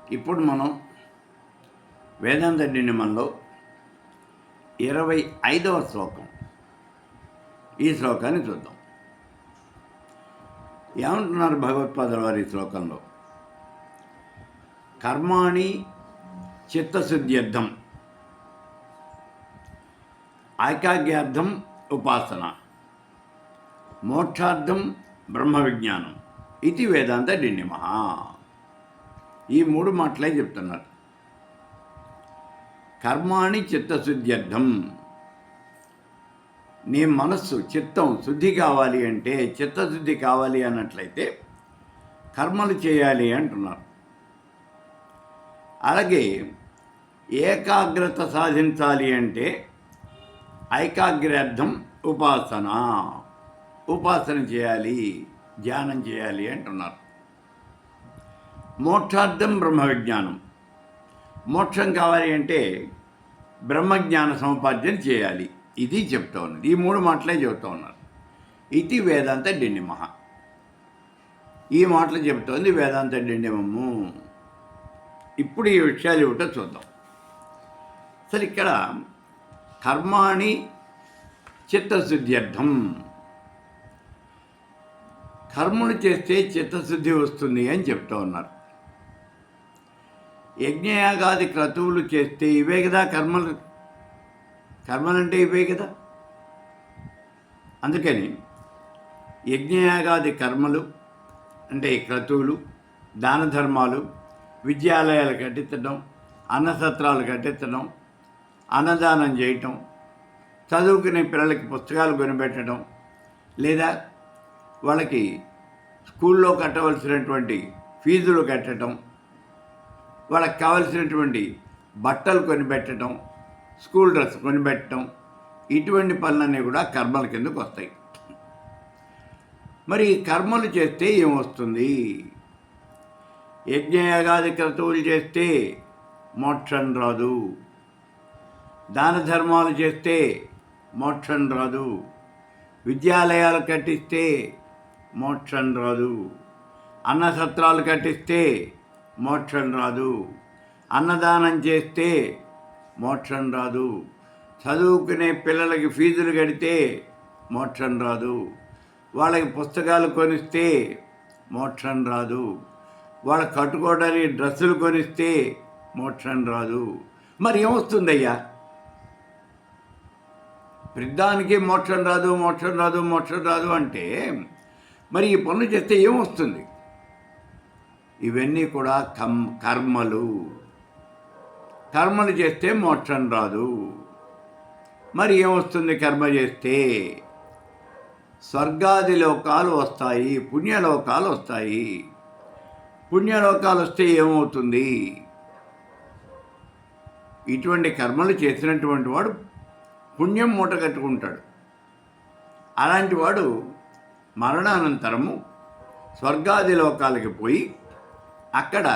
ఇప్పుడు మనం వేదాంత నియమంలో 25వ శ్లోకం. ఈ శ్లోకాన్ని చూద్దాం. ఏమంటున్నారు భగవత్పాదుల వారి ఈ శ్లోకంలో? కర్మాణి చిత్తశుద్ధ్యర్థం, ఐకాగ్యార్థం ఉపాసన, మోక్షార్థం బ్రహ్మ విజ్ఞానం ఇది వేదాంత నియమ. ఈ మూడు మాటలే చెప్తున్నారు. కర్మాణి చిత్తశుద్ధ్యర్థం, నీ మనస్సు చిత్తం శుద్ధి కావాలి అంటే, చిత్తశుద్ధి కావాలి అన్నట్లయితే కర్మలు చేయాలి అంటున్నారు. అలాగే ఏకాగ్రత సాధించాలి అంటే ఐకాగ్రార్థం ఉపాసన, ఉపాసన చేయాలి, ధ్యానం చేయాలి అంటున్నారు. మోక్షార్థం బ్రహ్మ విజ్ఞానం, మోక్షం కావాలి అంటే బ్రహ్మజ్ఞాన సముపార్జన చేయాలి. ఇది చెప్తా ఉన్నది. ఈ మూడు మాటలే చెబుతూ ఉన్నారు. ఇది వేదాంత డిండిమ. ఈ మాటలు చెబుతోంది వేదాంత డిండిమము. ఇప్పుడు ఈ విషయాలు ఏమిటో చూద్దాం. అసలు ఇక్కడ కర్మాణి చిత్తశుద్ధ్యర్థం, కర్మలు చేస్తే చిత్తశుద్ధి వస్తుంది అని చెప్తూ ఉన్నారు. యజ్ఞయాగాది క్రతువులు చేస్తే ఇవే కదా కర్మలు. కర్మలంటే ఇవే కదా. అందుకని యజ్ఞయాగాది కర్మలు అంటే క్రతువులు, దాన ధర్మాలు, విద్యాలయాలు కట్టించడం, అన్నసత్రాలు కట్టించడం, అన్నదానం చేయటం, చదువుకునే పిల్లలకి పుస్తకాలు కొనిపెట్టడం, లేదా వాళ్ళకి స్కూల్లో కట్టవలసినటువంటి ఫీజులు కట్టడం, వాళ్ళకి కావలసినటువంటి బట్టలు కొనిపెట్టడం, స్కూల్ డ్రెస్ కొనిపెట్టడం, ఇటువంటి పనులన్నీ కూడా కర్మల కిందకు వస్తాయి. మరి కర్మలు చేస్తే ఏమొస్తుంది? యజ్ఞయాగాది క్రతువులు చేస్తే మోక్షం రాదు, దాన ధర్మాలు చేస్తే మోక్షం రాదు, విద్యాలయాలు కట్టిస్తే మోక్షం రాదు, అన్నసత్రాలు కట్టిస్తే మోక్షం రాదు, అన్నదానం చేస్తే మోక్షం రాదు, చదువుకునే పిల్లలకి ఫీజులు కడితే మోక్షం రాదు, వాళ్ళకి పుస్తకాలు కొనిస్తే మోక్షం రాదు, వాళ్ళకి కట్టుకోవడానికి డ్రెస్సులు కొనిస్తే మోక్షం రాదు. మరి ఏమొస్తుందయ్యా? ప్రతిదానికి మోక్షం రాదు, మోక్షం రాదు, మోక్షం రాదు అంటే మరి ఈ పనులు చేస్తే ఏమొస్తుంది? ఇవన్నీ కూడా కర్మలు. కర్మలు చేస్తే మోక్షం రాదు. మరి ఏమొస్తుంది కర్మ చేస్తే? స్వర్గాది లోకాలు వస్తాయి, పుణ్యలోకాలు వస్తాయి. పుణ్యలోకాలు వస్తే ఏమవుతుంది? ఇటువంటి కర్మలు చేసినటువంటి వాడు పుణ్యం మూట కట్టుకుంటాడు. అలాంటి వాడు మరణానంతరము స్వర్గాది లోకాలకి పోయి అక్కడ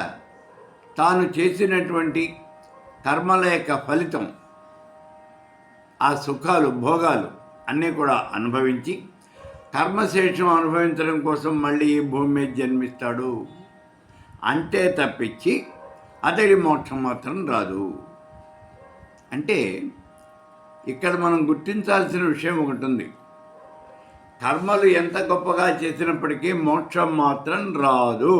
తాను చేసినటువంటి కర్మల యొక్క ఫలితం, ఆ సుఖాలు భోగాలు అన్నీ కూడా అనుభవించి కర్మశేషం అనుభవించడం కోసం మళ్ళీ ఈ భూమి మీద జన్మిస్తాడు. అంతే తప్పించి అతడి మోక్షం మాత్రం రాదు. అంటే ఇక్కడ మనం గుర్తించాల్సిన విషయం ఒకటి ఉంది. కర్మలు ఎంత గొప్పగా చేసినప్పటికీ మోక్షం మాత్రం రాదు.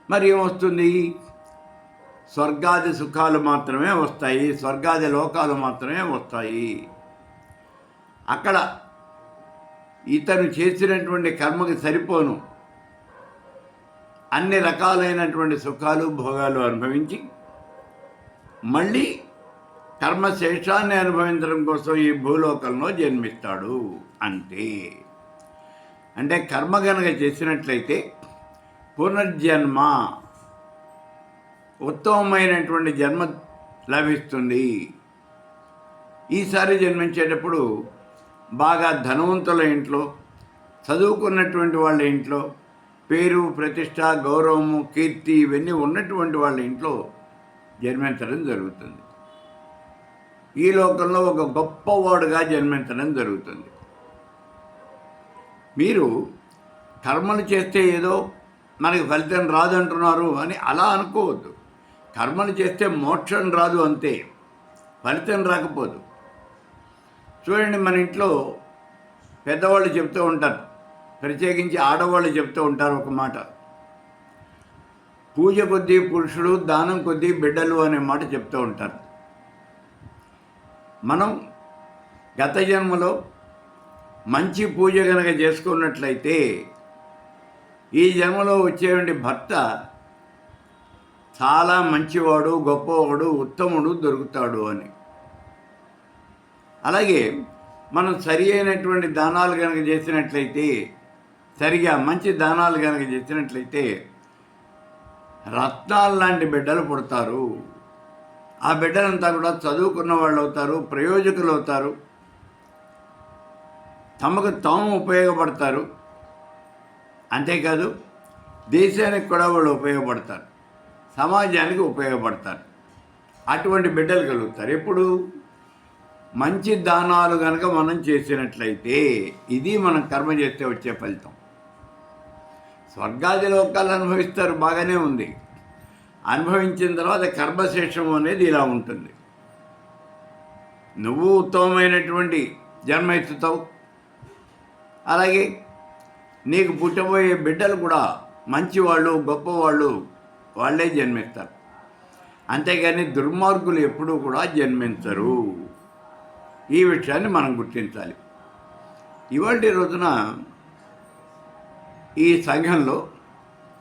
మరి ఏమొస్తుంది? స్వర్గాది సుఖాలు మాత్రమే వస్తాయి, స్వర్గాది లోకాలు మాత్రమే వస్తాయి. అక్కడ ఇతను చేసినటువంటి కర్మకి సరిపోను అన్ని రకాలైనటువంటి సుఖాలు భోగాలు అనుభవించి మళ్ళీ కర్మశేషాన్ని అనుభవించడం కోసం ఈ భూలోకంలో జన్మిస్తాడు. అంతే. అంటే కర్మ గనక చేసినట్లయితే పునర్జన్మ, ఉత్తమమైనటువంటి జన్మ లభిస్తుంది. ఈసారి జన్మించేటప్పుడు బాగా ధనవంతుల ఇంట్లో, చదువుకున్నటువంటి వాళ్ళ ఇంట్లో, పేరు ప్రతిష్ట గౌరవము కీర్తి ఇవన్నీ ఉన్నటువంటి వాళ్ళ ఇంట్లో జన్మించడం జరుగుతుంది. ఈ లోకంలో ఒక గొప్పవాడుగా జన్మించడం జరుగుతుంది. మీరు కర్మలు చేస్తే ఏదో మనకి ఫలితం రాదు అంటున్నారు అని అలా అనుకోవద్దు. కర్మలు చేస్తే మోక్షం రాదు అంతే, ఫలితం రాకపోదు. చూడండి, మన ఇంట్లో పెద్దవాళ్ళు చెప్తూ ఉంటారు, ప్రత్యేకించి ఆడవాళ్ళు చెప్తూ ఉంటారు ఒక మాట, పూజ కొద్దీ పురుషుడు, దానం కొద్దీ బిడ్డలు అనే మాట చెప్తూ ఉంటారు. మనం గత జన్మలో మంచి పూజ కనుక చేసుకున్నట్లయితే ఈ జన్మలో వచ్చేటువంటి భర్త చాలా మంచివాడు, గొప్పవాడు, ఉత్తముడు దొరుకుతాడు అని. అలాగే మనం సరి అయినటువంటి దానాలు కనుక చేసినట్లయితే, సరిగా మంచి దానాలు కనుక చేసినట్లయితే రత్నాలు లాంటి బిడ్డలు పుడతారు. ఆ బిడ్డలంతా కూడా చదువుకున్న వాళ్ళు అవుతారు, ప్రయోజకులు అవుతారు, తమకు తాము ఉపయోగపడతారు. అంతేకాదు దేశానికి కూడా వాళ్ళు ఉపయోగపడతారు, సమాజానికి ఉపయోగపడతారు. అటువంటి బిడ్డలు కలుగుతారు. ఎప్పుడు మంచి దానాలు కనుక మనం చేసినట్లయితే ఇది మనం కర్మ చేస్తే వచ్చే ఫలితం. స్వర్గాది లోకాలు అనుభవిస్తారు, బాగానే ఉంది. అనుభవించిన తర్వాత కర్మశేషం అనేది ఇలా ఉంటుంది. నువ్వు ఉత్తమమైనటువంటి జన్మ ఎత్తుతావు, అలాగే నీకు పుట్టబోయే బిడ్డలు కూడా మంచివాళ్ళు, గొప్పవాళ్ళు, వాళ్ళే జన్మిస్తారు. అంతేగాని దుర్మార్గులు ఎప్పుడూ కూడా జన్మించరు. ఈ విషయాన్ని మనం గుర్తించాలి. ఇవాళ రోజున ఈ సంఘంలో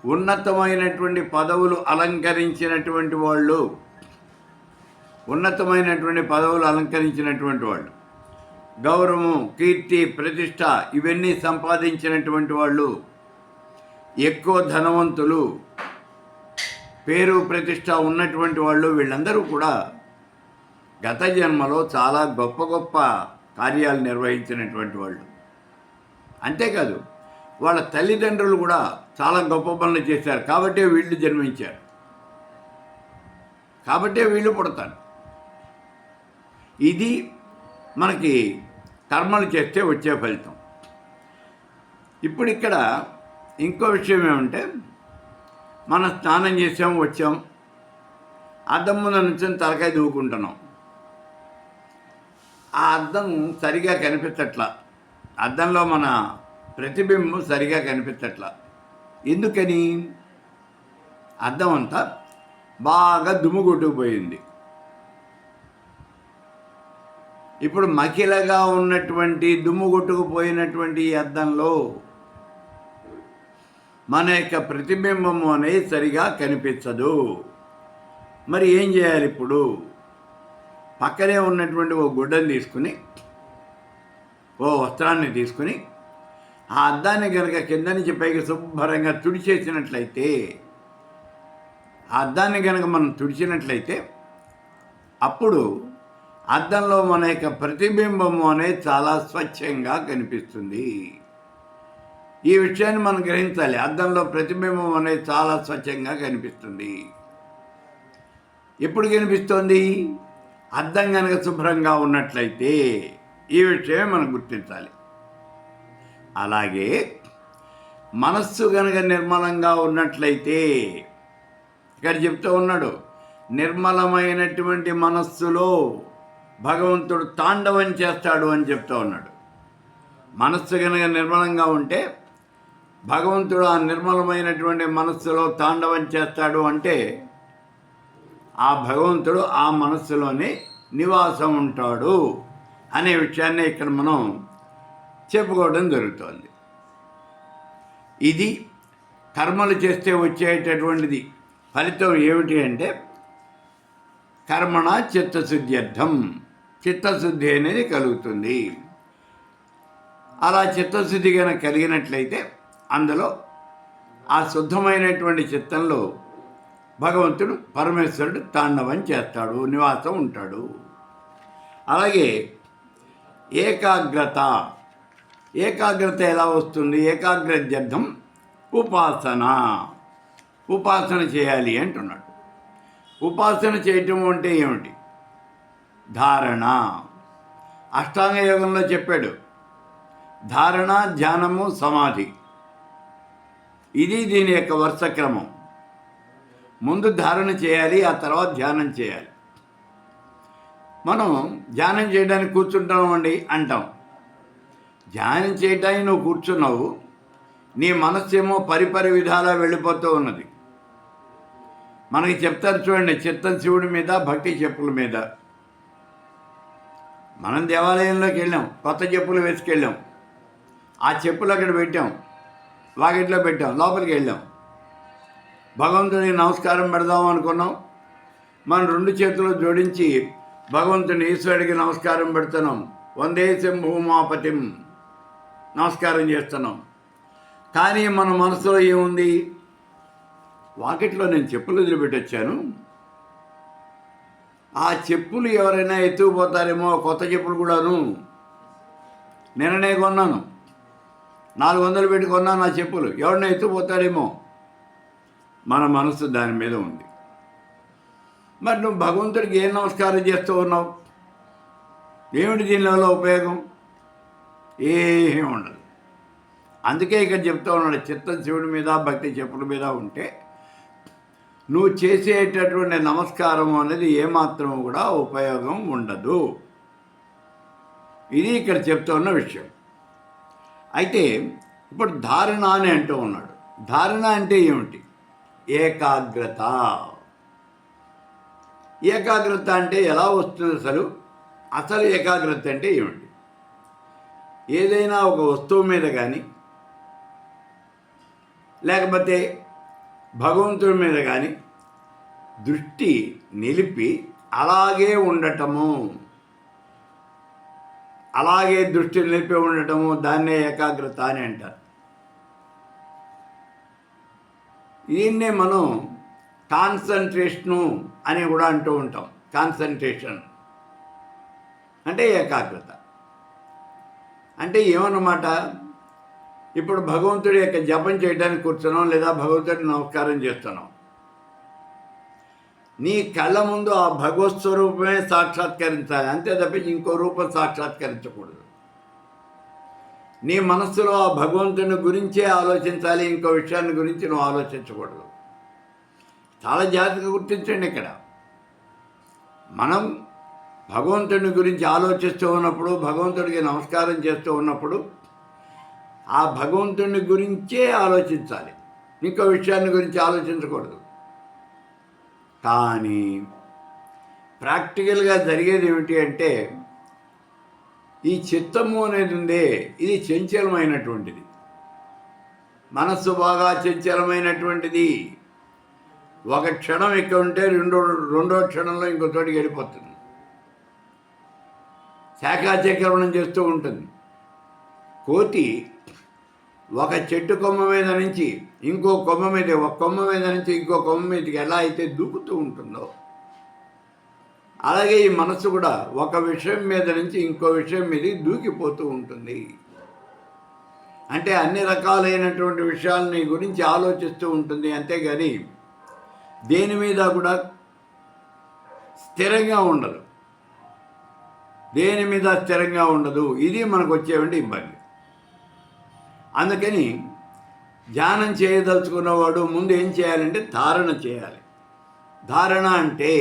ఉన్నతమైనటువంటి పదవులు అలంకరించినటువంటి వాళ్ళు, గౌరవం, కీర్తి, ప్రతిష్ట ఇవన్నీ సంపాదించినటువంటి వాళ్ళు, ఎక్కువ ధనవంతులు, పేరు ప్రతిష్ట ఉన్నటువంటి వాళ్ళు, వీళ్ళందరూ కూడా గత జన్మలో చాలా గొప్ప గొప్ప కార్యాలు నిర్వహించినటువంటి వాళ్ళు. అంతేకాదు వాళ్ళ తల్లిదండ్రులు కూడా చాలా గొప్ప పనులు చేశారు, కాబట్టే వీళ్ళు జన్మించారు, కాబట్టే వీళ్ళు పుడతారు. ఇది మనకి కర్మలు చేస్తే వచ్చే ఫలితం. ఇప్పుడు ఇక్కడ ఇంకో విషయం ఏమంటే, మనం స్నానం చేసాం, వచ్చాం, అద్దం ముందు నుంచి తలకాయ దూకుంటున్నాం. ఆ అద్దం సరిగా కనిపించట్లా, అద్దంలో మన ప్రతిబింబం సరిగా కనిపించట్లా. ఎందుకని? అద్దం అంతా బాగా దుమ్ము కొట్టుకుపోయింది. ఇప్పుడు మకిలగా ఉన్నటువంటి దుమ్ము కొట్టుకుపోయినటువంటి ఈ అద్దంలో మన యొక్క ప్రతిబింబము అనేది సరిగా కనిపించదు. మరి ఏం చేయాలి? ఇప్పుడు పక్కనే ఉన్నటువంటి ఓ గుడ్డను తీసుకుని, ఓ వస్త్రాన్ని తీసుకుని ఆ అద్దాన్ని కనుక కింద నుంచి పైకి శుభ్రంగా తుడిచేసినట్లయితే, ఆ అద్దాన్ని కనుక మనం తుడిచినట్లయితే అప్పుడు అద్దంలో మన యొక్క ప్రతిబింబము అనేది చాలా స్వచ్ఛంగా కనిపిస్తుంది. ఈ విషయాన్ని మనం గ్రహించాలి. అద్దంలో ప్రతిబింబం అనేది చాలా స్వచ్ఛంగా కనిపిస్తుంది. ఎప్పుడు కనిపిస్తుంది? అద్దం కనుక శుభ్రంగా ఉన్నట్లయితే. ఈ విషయమే మనం గుర్తించాలి. అలాగే మనస్సు కనుక నిర్మలంగా ఉన్నట్లయితే, ఇక్కడ చెప్తూ ఉన్నాడు, నిర్మలమైనటువంటి మనస్సులో భగవంతుడు తాండవం చేస్తాడు అని చెప్తూ ఉన్నాడు. మనస్సు కనుక నిర్మలంగా ఉంటే భగవంతుడు ఆ నిర్మలమైనటువంటి మనస్సులో తాండవం చేస్తాడు. అంటే ఆ భగవంతుడు ఆ మనస్సులోనే నివాసం ఉంటాడు అనే విషయాన్ని ఇక్కడ మనం చెప్పుకోవడం జరుగుతోంది. ఇది కర్మలు చేస్తే వచ్చేటటువంటిది ఫలితం ఏమిటి అంటే, కర్మణ చిత్తశుద్ధ్యర్థం, చిత్తశుద్ధి అనేది కలుగుతుంది. అలా చిత్తశుద్ధి కనుక కలిగినట్లయితే అందులో ఆ శుద్ధమైనటువంటి చిత్తంలో భగవంతుడు, పరమేశ్వరుడు తాండవం చేస్తాడు, నివాసం ఉంటాడు. అలాగే ఏకాగ్రత, ఏకాగ్రత ఎలా వస్తుంది? ఏకాగ్రత్యర్థం ఉపాసన, ఉపాసన చేయాలి అంటున్నాడు. ఉపాసన చేయటం అంటే ఏమిటి? ధారణ. అష్టాంగ యోగంలో చెప్పాడు, ధారణ, ధ్యానము, సమాధి. ఇది దీని యొక్క వరుస క్రమం. ముందు ధారణ చేయాలి, ఆ తర్వాత ధ్యానం చేయాలి. మనం ధ్యానం చేయడానికి కూర్చుంటామండి అంటాం. ధ్యానం చేయడానికి నువ్వు కూర్చున్నావు, నీ మనస్సేమో పరిపరి విధాలా వెళ్ళిపోతూ ఉన్నది. మనకి చెప్తారు చూడండి, చిత్తం శివుడి మీద, భక్తి చెప్పుల మీద. మనం దేవాలయంలోకి వెళ్ళాం, కొత్త చెప్పులు వేసుకెళ్ళాం, ఆ చెప్పులు అక్కడ పెట్టాం, వాకిట్లో పెట్టాం, లోపలికి వెళ్ళాం. భగవంతుడికి నమస్కారం పెడదాం అనుకున్నాం. మనం 2 చేతులు జోడించి భగవంతుని ఈశ్వరుడికి నమస్కారం పెడుతున్నాం. వందే శంభూమాపతిం నమస్కారం చేస్తున్నాం. కానీ మన మనసులో ఏముంది? వాకిట్లో నేను చెప్పులు వదిలిపెట్టొచ్చాను, ఆ చెప్పులు ఎవరైనా ఎత్తుకుపోతారేమో, కొత్త చెప్పులు కూడాను నిన్ననే కొన్నాను, 400 పెట్టి కొన్నాను ఆ చెప్పులు, ఎవరైనా ఎత్తుకుపోతారేమో. మన మనసు దాని మీద ఉంది. మరి నువ్వు భగవంతుడికి ఏం నమస్కారం చేస్తూ ఉన్నావు? ఏమిటి దీనివల్ల ఉపయోగం? ఏమీ ఉండదు. అందుకే ఇక్కడ చెప్తా ఉన్నాడు, చిత్తం శివుడి మీద, భక్తి చెప్పుల మీద ఉంటే నువ్వు చేసేటటువంటి నమస్కారం అనేది ఏమాత్రం కూడా ఉపయోగం ఉండదు. ఇది ఇక్కడ చెప్తా ఉన్న విషయం. అయితే ఇప్పుడు ధారణ అని అంటూ ఉన్నాడు. ధారణ అంటే ఏమిటి? ఏకాగ్రత. ఏకాగ్రత అంటే ఎలా వస్తుంది? అసలు ఏకాగ్రత అంటే ఏమిటి? ఏదైనా ఒక వస్తువు మీద కానీ, లేకపోతే భగవంతుడి మీద కానీ దృష్టి నిలిపి అలాగే ఉండటము, అలాగే దృష్టి నిలిపి ఉండటము, దాన్నే ఏకాగ్రత అని అంటారు. దీన్నే మనం కాన్సన్ట్రేషను అని కూడా అంటూ ఉంటాం. కాన్సన్ట్రేషన్ అంటే ఏకాగ్రత. అంటే ఏమన్నమాట? ఇప్పుడు భగవంతుడి యొక్క జపం చేయడానికి కూర్చున్నాం, లేదా భగవంతుడికి నమస్కారం చేస్తున్నాం. నీ కళ్ళ ముందు ఆ భగవత్ స్వరూపమే సాక్షాత్కరించాలి, అంతే తప్పించి ఇంకో రూపం సాక్షాత్కరించకూడదు. నీ మనస్సులో ఆ భగవంతుని గురించే ఆలోచించాలి, ఇంకో విషయాన్ని గురించి నువ్వు ఆలోచించకూడదు. చాలా జాగ్రత్తగా గుర్తించండి. ఇక్కడ మనం భగవంతుని గురించి ఆలోచిస్తూ ఉన్నప్పుడు, భగవంతుడికి నమస్కారం చేస్తూ ఉన్నప్పుడు ఆ భగవంతుని గురించే ఆలోచించాలి, ఇంకో విషయాన్ని గురించి ఆలోచించకూడదు. కానీ ప్రాక్టికల్గా జరిగేది ఏమిటి అంటే, ఈ చిత్తము అనేది ఉందే, ఇది చంచలమైనటువంటిది. మనస్సు బాగా చంచలమైనటువంటిది. ఒక క్షణం ఇక్కడ ఉంటే రెండో క్షణంలో ఇంకో చోటికి వెళ్ళిపోతుంది. శాఖాచక్రమణం చేస్తూ ఉంటుంది. కోతి ఒక చెట్టు కొమ్మ మీద నుంచి ఇంకో కొమ్మ మీద, ఒక కొమ్మ మీద నుంచి ఇంకో కొమ్మ మీదకి ఎలా అయితే దూకుతూ ఉంటుందో, అలాగే ఈ మనస్సు కూడా ఒక విషయం మీద నుంచి ఇంకో విషయం మీద దూకిపోతూ ఉంటుంది. అంటే అన్ని రకాలైనటువంటి విషయాలని గురించి ఆలోచిస్తూ ఉంటుంది. అంతేగాని దేని మీద కూడా స్థిరంగా ఉండదు. దేని మీద స్థిరంగా ఉండదు. ఇది మనకు వచ్చేవంటి ఇబ్బంది. అందుకని ధ్యానం చేయదలుచుకున్నవాడు ముందు ఏం చేయాలంటే ధారణ చేయాలి. ధారణ అంటే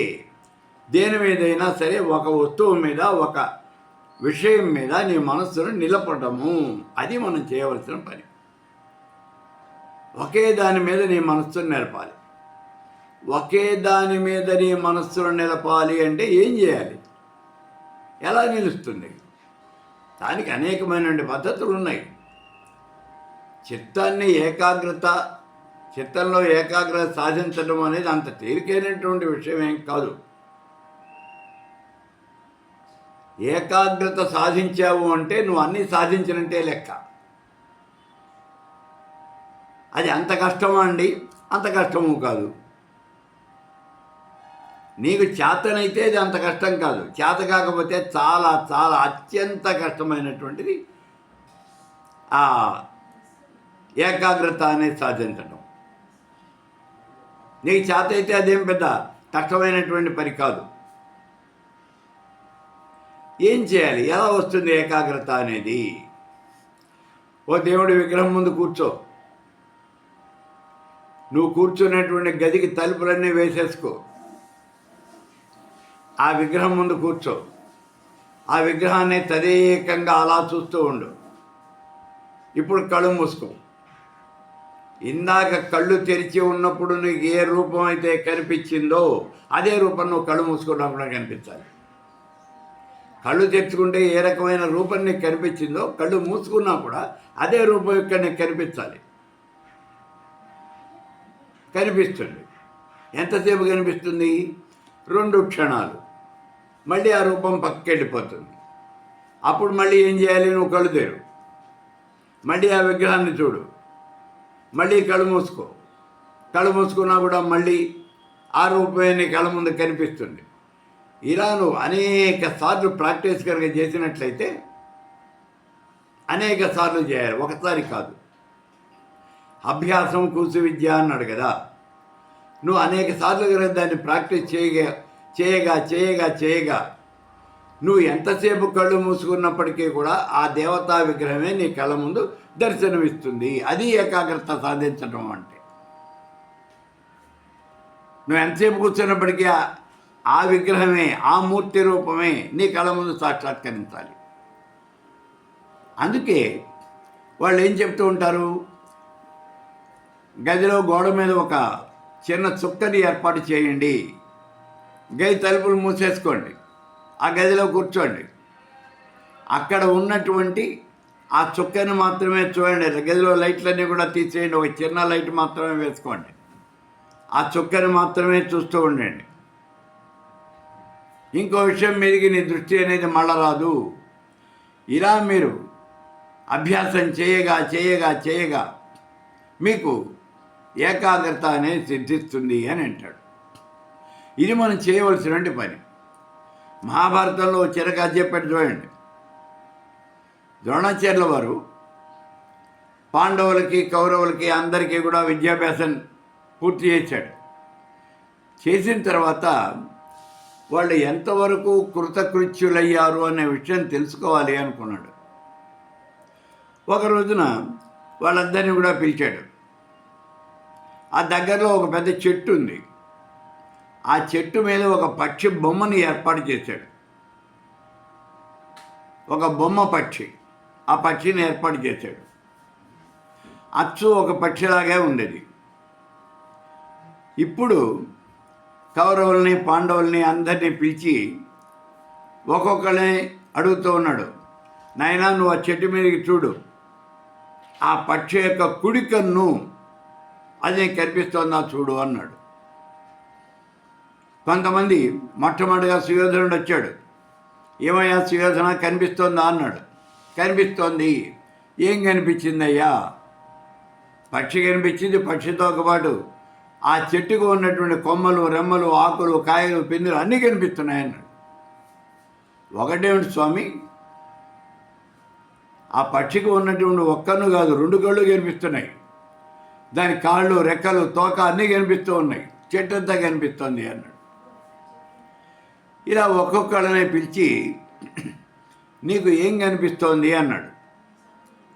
దేని మీదైనా సరే ఒక వస్తువు మీద, ఒక విషయం మీద నీ మనస్సును నిలపడము. అది మనం చేయవలసిన పని. ఒకే దాని మీద నీ మనస్సును నిలపాలి. ఒకే దాని మీద నీ మనస్సును నిలపాలి అంటే ఏం చేయాలి? ఎలా నిలుస్తుంది? దానికి అనేకమైన పద్ధతులు ఉన్నాయి. చిత్తంలో ఏకాగ్రత సాధించడం అనేది అంత తేలికైనటువంటి విషయం ఏం కాదు. ఏకాగ్రత సాధించావు అంటే నువ్వు అన్నీ సాధించినట్టే లెక్క. అది అంత కష్టమా అండి? అంత కష్టము కాదు. నీకు చేతనైతే అది అంత కష్టం కాదు. చేత కాకపోతే చాలా చాలా అత్యంత కష్టమైనటువంటిది ఆ ఏకాగ్రత అనేది సాధించడం. నీకు చేత అయితే అదేం పెద్ద కష్టమైనటువంటి పని కాదు. ఏం చేయాలి? ఎలా వస్తుంది ఏకాగ్రత అనేది? ఓ దేవుడి విగ్రహం ముందు కూర్చో, నువ్వు కూర్చున్నటువంటి గదికి తలుపులన్నీ వేసేసుకో, ఆ విగ్రహం ముందు కూర్చో, ఆ విగ్రహాన్ని తదేకంగా అలా చూస్తూ ఉండు. ఇప్పుడు కళ్ళు మూసుకో. ఇందాక కళ్ళు తెరిచి ఉన్నప్పుడు నీకు ఏ రూపం అయితే కనిపించిందో అదే రూపం నువ్వు కళ్ళు మూసుకున్నప్పుడు కనిపించాలి. కళ్ళు తెచ్చుకుంటే ఏ రకమైన రూపం నీకు కనిపించిందో కళ్ళు మూసుకున్నా కూడా అదే రూపం ఇక్కడ నీకు కనిపించాలి. కనిపిస్తుంది. ఎంతసేపు కనిపిస్తుంది? 2 క్షణాలు. మళ్ళీ ఆ రూపం పక్కకి వెళ్ళిపోతుంది. అప్పుడు మళ్ళీ ఏం చేయాలి? నువ్వు కళ్ళు తెరు, మళ్ళీ ఆ విగ్రహాన్ని చూడు, మళ్ళీ కళ్ళు మూసుకో. కళ్ళు మూసుకున్నా కూడా మళ్ళీ ఆ రూపమే నీ కళ్ళ ముందు కనిపిస్తుంది. ఇలా నువ్వు అనేక సార్లు ప్రాక్టీస్ కనుక చేసినట్లయితే, అనేక సార్లు చేయాలి, ఒకసారి కాదు. అభ్యాసం కూసు విద్య అన్నాడు కదా. నువ్వు అనేక సార్లు కనుక దాన్ని ప్రాక్టీస్ చేయగా నువ్వు ఎంతసేపు కళ్ళు మూసుకున్నప్పటికీ కూడా ఆ దేవతా విగ్రహమే నీ కళ్ళ ముందు దర్శనమిస్తుంది. అది ఏకాగ్రత సాధించడం అంటే. నువ్వు ఎంతసేపు కూర్చున్నప్పటికీ ఆ విగ్రహమే, ఆ మూర్తి రూపమే నీ కళ్ళ ముందు సాక్షాత్కరించాలి. అందుకే వాళ్ళు ఏం చెప్తూ ఉంటారు? గదిలో గోడ మీద ఒక చిన్న చుక్కని ఏర్పాటు చేయండి, గది తలుపులు మూసేసుకోండి, ఆ గదిలో కూర్చోండి, అక్కడ ఉన్నటువంటి ఆ చుక్కని మాత్రమే చూడండి. గదిలో లైట్లన్నీ కూడా తీసేయండి, ఒక చిన్న లైట్ మాత్రమే వేసుకోండి, ఆ చుక్కని మాత్రమే చూస్తూ ఉండండి. ఇంకో విషయం మీదకి నీ దృష్టి అనేది మళ్ళా రాదు. ఇలా మీరు అభ్యాసం చేయగా మీకు ఏకాగ్రత అనేది సిద్ధిస్తుంది అని అంటాడు. ఇది మనం చేయవలసినటువంటి పని. మహాభారతంలో చిరగా చెప్పాడు చూడండి. ద్రోణాచార్యుల వారు పాండవులకి, కౌరవులకి అందరికీ కూడా విద్యాభ్యాసం పూర్తి చేశాడు. చేసిన తర్వాత వాళ్ళు ఎంతవరకు కృతకృత్యులయ్యారు అనే విషయం తెలుసుకోవాలి అనుకున్నాడు. ఒక రోజున వాళ్ళందరినీ కూడా పిలిచాడు. ఆ దగ్గరలో ఒక పెద్ద చెట్టు ఉంది. ఆ చెట్టు మీద ఒక పక్షి బొమ్మని ఏర్పాటు చేశాడు. ఒక బొమ్మ పక్షి, ఆ పక్షిని ఏర్పాటు చేశాడు. అచ్చు ఒక పక్షిలాగే ఉండేది. ఇప్పుడు కౌరవుల్ని, పాండవుల్ని అందరినీ పిలిచి ఒక్కొక్కరిని అడుగుతూ ఉన్నాడు. నాయనా, నువ్వు ఆ చెట్టు మీదకి చూడు, ఆ పక్షి యొక్క కుడి కన్ను అది కనిపిస్తోందా చూడు అన్నాడు. కొంతమంది మొట్టమొదటిగా సుయోధనుడు వచ్చాడు. ఏమయ్యా సుయోధన, కనిపిస్తోందా అన్నాడు. కనిపిస్తోంది. ఏం కనిపించిందయ్యా? పక్షి కనిపించింది. పక్షితో పాటు ఆ చెట్టుకు ఉన్నటువంటి కొమ్మలు, రెమ్మలు, ఆకులు, కాయలు, పిందులు అన్నీ కనిపిస్తున్నాయన్నాడు. ఒకటేమిటి స్వామి, ఆ పక్షికి ఉన్నటువంటి ఒక్కను కాదు 2 కళ్ళు కనిపిస్తున్నాయి. దాని కాళ్ళు, రెక్కలు, తోక అన్నీ కనిపిస్తూ ఉన్నాయి. చెట్టు అంతా కనిపిస్తోంది అన్నాడు. ఇలా ఒక్కొక్కళ్ళనే పిలిచి నీకు ఏం కనిపిస్తోంది అన్నాడు.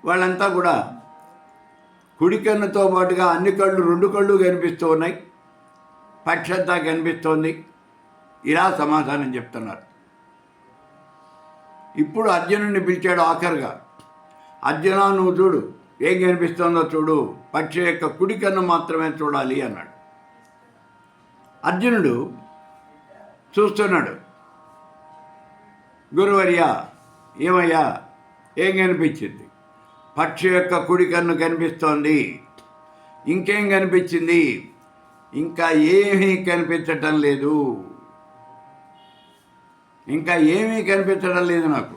వాళ్ళంతా కూడా కుడి కన్నుతో పాటుగా అన్ని కళ్ళు, 2 కళ్ళు కనిపిస్తూ ఉన్నాయి, పక్షి అంతా కనిపిస్తోంది, ఇలా సమాధానం చెప్తున్నారు. ఇప్పుడు అర్జునుడిని పిలిచాడు ఆఖరుగా. అర్జున, నువ్వు చూడు, ఏం కనిపిస్తోందో చూడు, పక్షి యొక్క కుడి కన్ను మాత్రమే చూడాలి అన్నాడు. అర్జునుడు చూస్తున్నాడు. గురువర్య, ఏమయ్యా, ఏం కనిపించింది? పక్షి యొక్క కుడి కన్ను కనిపిస్తోంది. ఇంకేం కనిపించింది? ఇంకా ఏమీ కనిపించటం లేదు. ఇంకా ఏమీ కనిపించడం లేదు నాకు.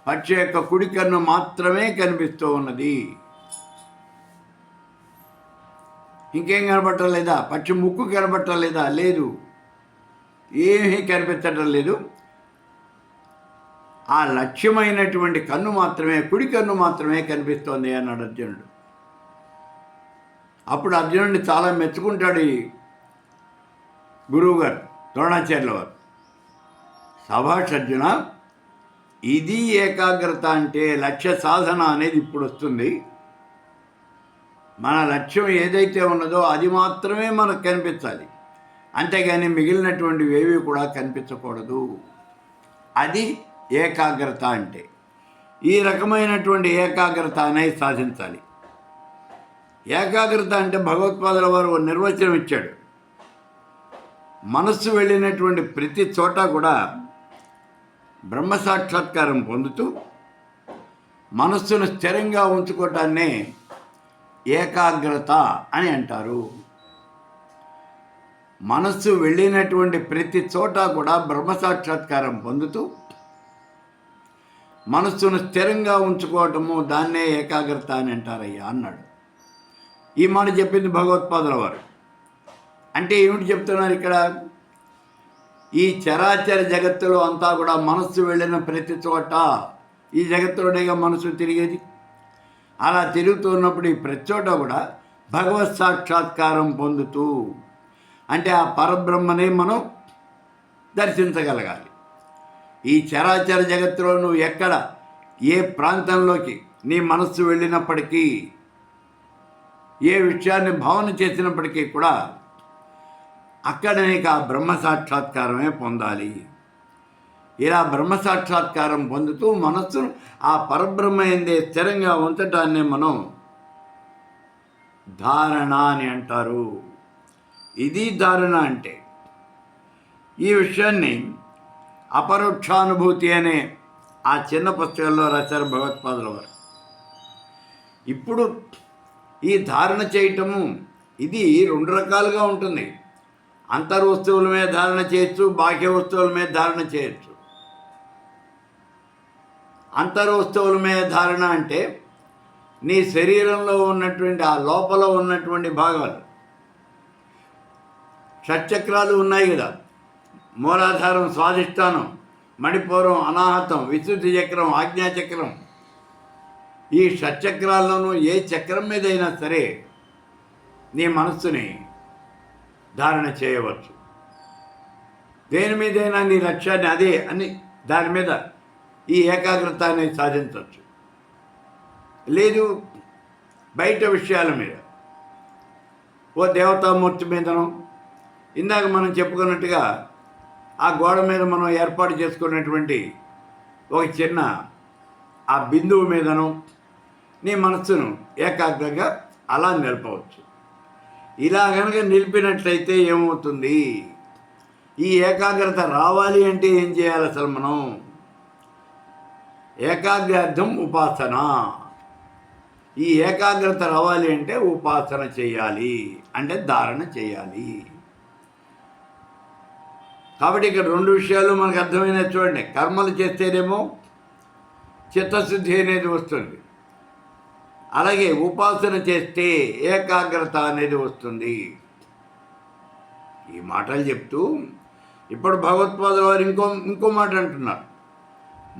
పక్షి యొక్క కుడి కన్ను మాత్రమే కనిపిస్తూ ఉన్నది. ఇంకేం కనపడటం లేదా? పక్షి ముక్కు కనపడటం లేదా? లేదు. ఏమీ కనిపించటం లేదు. ఆ లక్ష్యమైనటువంటి కన్ను మాత్రమే, కుడి కన్ను మాత్రమే కనిపిస్తోంది అన్నాడు అర్జునుడు. అప్పుడు అర్జునుడిని చాలా మెచ్చుకుంటాడు ఈ గురువుగారు, ద్రోణాచార్యుల వారు. సభాష్ అర్జున, ఇది ఏకాగ్రత అంటే, లక్ష్య సాధన అనేది ఇప్పుడు వస్తుంది. మన లక్ష్యం ఏదైతే ఉన్నదో అది మాత్రమే మనకు కనిపించాలి, అంతేగాని మిగిలినటువంటివి ఏవి కూడా కనిపించకూడదు. అది ఏకాగ్రత అంటే. ఈ రకమైనటువంటి ఏకాగ్రత అనేది సాధించాలి. ఏకాగ్రత అంటే భగవత్పాదుల వారు నిర్వచనం ఇచ్చాడు. మనస్సు వెళ్ళినటువంటి ప్రతి చోట కూడా బ్రహ్మ సాక్షాత్కారం పొందుతూ మనస్సును స్థిరంగా ఉంచుకోవటాన్నే ఏకాగ్రత అని అంటారు. మనస్సు వెళ్ళినటువంటి ప్రతి చోట కూడా బ్రహ్మ సాక్షాత్కారం పొందుతూ మనస్సును స్థిరంగా ఉంచుకోవటము దాన్నే ఏకాగ్రత అని అంటారయ్యా అన్నాడు. ఈ మాట చెప్పింది భగవత్పాదుల వారు. అంటే ఏమిటి చెప్తున్నారు ఇక్కడ? ఈ చరాచర జగత్తులో అంతా కూడా మనస్సు వెళ్ళిన ప్రతి చోట, ఈ జగత్తులోనేగా మనసు తిరిగేది, అలా తిరుగుతున్నప్పుడు ఈ ప్రతి చోట కూడా భగవత్ సాక్షాత్కారం పొందుతూ, అంటే ఆ పరబ్రహ్మనే మనం దర్శించగలగాలి. ఈ చరాచర జగత్తులో నువ్వు ఎక్కడ ఏ ప్రాంతంలోకి నీ మనస్సు వెళ్ళినప్పటికీ, ఏ విషయాన్ని భావన చేసినప్పటికీ కూడా అక్కడ నీకు ఆ బ్రహ్మ సాక్షాత్కారమే పొందాలి. ఇలా బ్రహ్మ సాక్షాత్కారం పొందుతూ మనస్సును ఆ పరబ్రహ్మ ఎందే స్థిరంగా ఉంచటాన్ని మనం ధారణ అని అంటారు. ఇది ధారణ అంటే. ఈ విషయాన్ని అపరోక్షానుభూతి అనే ఆ చిన్న పుస్తకంలో రాశారు భగవత్పాదుల వారు. ఇప్పుడు ఈ ధారణ చేయటము ఇది రెండు రకాలుగా ఉంటుంది. అంతర్వస్తువుల మీద ధారణ చేయొచ్చు, బాహ్య వస్తువుల మీద ధారణ చేయొచ్చు. అంతర్వస్తువుల మీద ధారణ అంటే నీ శరీరంలో ఉన్నటువంటి ఆ లోపల ఉన్నటువంటి భాగాలు, షట్చక్రాలు ఉన్నాయి కదా, మూలాధారం, స్వాధిష్టానం, మణిపూరం, అనాహతం, విశుద్ధి చక్రం, ఆజ్ఞాచక్రం. ఈ షట్చక్రాల్లోనూ ఏ చక్రం మీద అయినా సరే నీ మనస్సుని ధారణ చేయవచ్చు. దేని మీదైనా నీ లక్ష్యాన్ని అదే అని దాని మీద ఈ ఏకాగ్రత అనేది సాధించవచ్చు. లేదు బయట విషయాల మీద, ఓ దేవతామూర్తి మీదనో, ఇందాక మనం చెప్పుకున్నట్టుగా ఆ గోడ మీద మనం ఏర్పాటు చేసుకున్నటువంటి ఒక చిన్న ఆ బిందువు మీదనో నీ మనస్సును ఏకాగ్రంగా అలా నిలపవచ్చు. ఇలా కనుక నిలిపినట్లయితే ఏమవుతుంది? ఈ ఏకాగ్రత రావాలి అంటే ఏం చేయాలి? అసలు మనం ఏకాగ్రార్థం ఉపాసన. ఈ ఏకాగ్రత రావాలి అంటే ఉపాసన చేయాలి, అంటే ధారణ చేయాలి. కాబట్టి ఇక్కడ రెండు విషయాలు మనకు అర్థమైన చూడండి. కర్మలు చేస్తేనేమో చిత్తశుద్ధి అనేది వస్తుంది, అలాగే ఉపాసన చేస్తే ఏకాగ్రత అనేది వస్తుంది. ఈ మాటలు చెప్తూ ఇప్పుడు భగవత్పాదుల వారు ఇంకో మాట అంటున్నారు.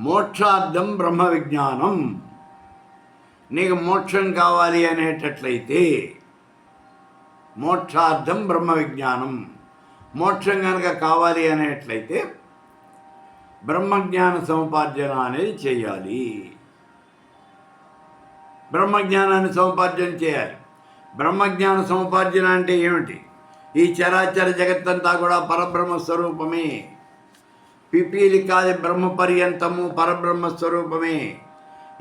మోక్షార్థం బ్రహ్మ విజ్ఞానం. నీకు మోక్షం కావాలి అనేటట్లయితే మోక్షార్థం బ్రహ్మ విజ్ఞానం, మోక్షం కనుక కావాలి అనేట్లయితే బ్రహ్మజ్ఞాన సముపార్జన అనేది చేయాలి. బ్రహ్మజ్ఞానాన్ని సముపార్జన చేయాలి. బ్రహ్మజ్ఞాన సముపార్జన అంటే ఏమిటి? ఈ చరాచర జగత్తంతా కూడా పరబ్రహ్మ స్వరూపమే. పిపీలి కాది బ్రహ్మ పర్యంతము పరబ్రహ్మ స్వరూపమే.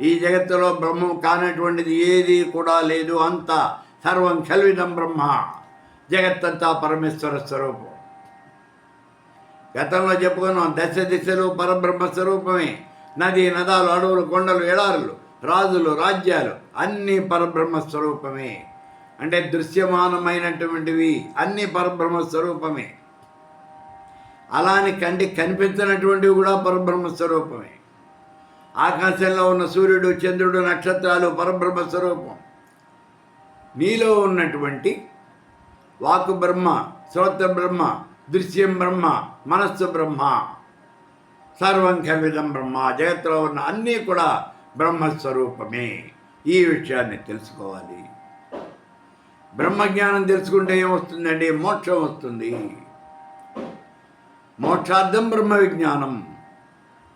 ఈ జగత్తులో బ్రహ్మం కానటువంటిది ఏది కూడా లేదు. అంతా సర్వం ఖల్విదం బ్రహ్మ. జగత్తంతా పరమేశ్వర స్వరూపం. గతంలో చెప్పుకున్నాం, దశ దిశలు పరబ్రహ్మ స్వరూపమే. నది, నదాలు, అడవులు, కొండలు, ఎడారులు, రాజులు, రాజ్యాలు అన్నీ పరబ్రహ్మ స్వరూపమే. అంటే దృశ్యమానమైనటువంటివి అన్నీ పరబ్రహ్మ స్వరూపమే. అలాని కంటికి కనిపించినటువంటివి కూడా పరబ్రహ్మ స్వరూపమే. ఆకాశంలో ఉన్న సూర్యుడు, చంద్రుడు, నక్షత్రాలు పరబ్రహ్మ స్వరూపం. నీలో ఉన్నటువంటి వాక్కు బ్రహ్మ, శ్రోత్ర బ్రహ్మ, దృశ్యం బ్రహ్మ, మనస్సు బ్రహ్మ, సర్వం ఖల్విదం బ్రహ్మ. జగత్తులో ఉన్న అన్నీ కూడా బ్రహ్మస్వరూపమే. ఈ విషయాన్ని తెలుసుకోవాలి. బ్రహ్మజ్ఞానం తెలుసుకుంటే ఏమొస్తుందండి? మోక్షం వస్తుంది. మోక్షార్థం బ్రహ్మ విజ్ఞానం.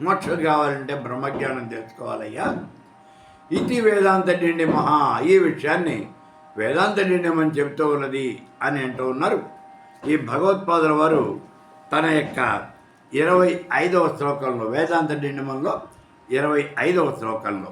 మోక్షం కావాలంటే బ్రహ్మజ్ఞానం తెలుసుకోవాలయ్యా. ఇది వేదాంత డిండి మహా. ఈ విషయాన్ని వేదాంత డిండిమని చెబుతూ ఉన్నది అని అంటూ ఉన్నారు. ఈ భగవత్పాదుల వారు తన యొక్క 25వ శ్లోకంలో, వేదాంత డిండిమంలో 25వ శ్లోకంలో